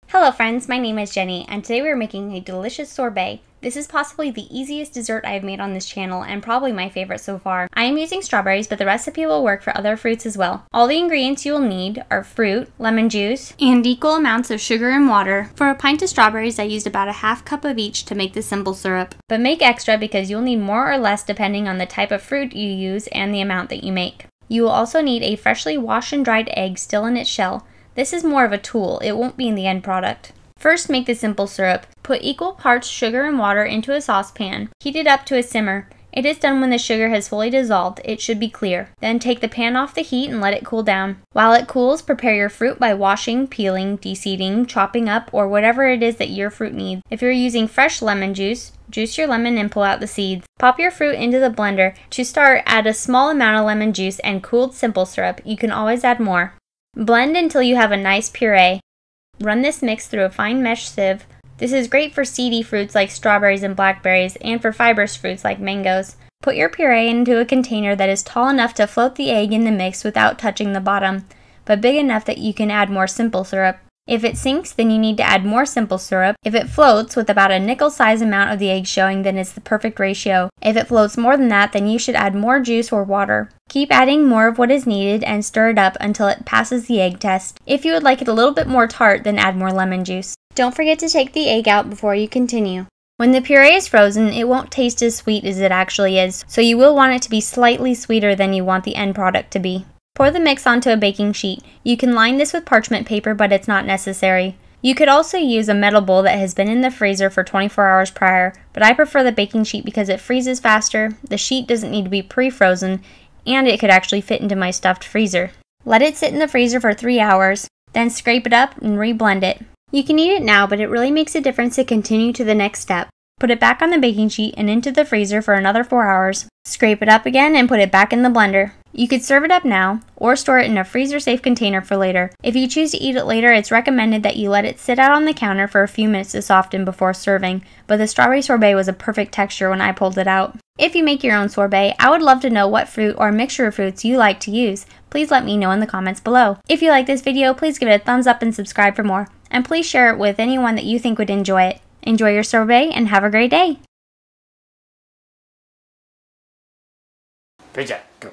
Hello friends, my name is Jenny, and today we are making a delicious sorbet. This is possibly the easiest dessert I have made on this channel, and probably my favorite so far. I am using strawberries, but the recipe will work for other fruits as well. All the ingredients you will need are fruit, lemon juice, and equal amounts of sugar and water. For a pint of strawberries, I used about a half cup of each to make the simple syrup. But make extra because you'll need more or less depending on the type of fruit you use and the amount that you make. You will also need a freshly washed and dried egg still in its shell. This is more of a tool, it won't be in the end product. First, make the simple syrup. Put equal parts sugar and water into a saucepan. Heat it up to a simmer. It is done when the sugar has fully dissolved. It should be clear. Then take the pan off the heat and let it cool down. While it cools, prepare your fruit by washing, peeling, de-seeding, chopping up, or whatever it is that your fruit needs. If you're using fresh lemon juice, juice your lemon and pull out the seeds. Pop your fruit into the blender. To start, add a small amount of lemon juice and cooled simple syrup. You can always add more. Blend until you have a nice puree. Run this mix through a fine mesh sieve. This is great for seedy fruits like strawberries and blackberries, and for fibrous fruits like mangoes. Put your puree into a container that is tall enough to float the egg in the mix without touching the bottom, but big enough that you can add more simple syrup. If it sinks, then you need to add more simple syrup. If it floats with about a nickel-size amount of the egg showing, then it's the perfect ratio. If it floats more than that, then you should add more juice or water. Keep adding more of what is needed and stir it up until it passes the egg test. If you would like it a little bit more tart, then add more lemon juice. Don't forget to take the egg out before you continue. When the puree is frozen, it won't taste as sweet as it actually is, so you will want it to be slightly sweeter than you want the end product to be. Pour the mix onto a baking sheet. You can line this with parchment paper, but it's not necessary. You could also use a metal bowl that has been in the freezer for 24 hours prior, but I prefer the baking sheet because it freezes faster, the sheet doesn't need to be pre-frozen, and it could actually fit into my stuffed freezer. Let it sit in the freezer for 3 hours, then scrape it up and re-blend it. You can eat it now, but it really makes a difference to continue to the next step. Put it back on the baking sheet and into the freezer for another 4 hours. Scrape it up again and put it back in the blender. You could serve it up now, or store it in a freezer-safe container for later. If you choose to eat it later, it's recommended that you let it sit out on the counter for a few minutes to soften before serving, but the strawberry sorbet was a perfect texture when I pulled it out. If you make your own sorbet, I would love to know what fruit or mixture of fruits you like to use. Please let me know in the comments below. If you like this video, please give it a thumbs up and subscribe for more, and please share it with anyone that you think would enjoy it. Enjoy your sorbet and have a great day! Good job. Go.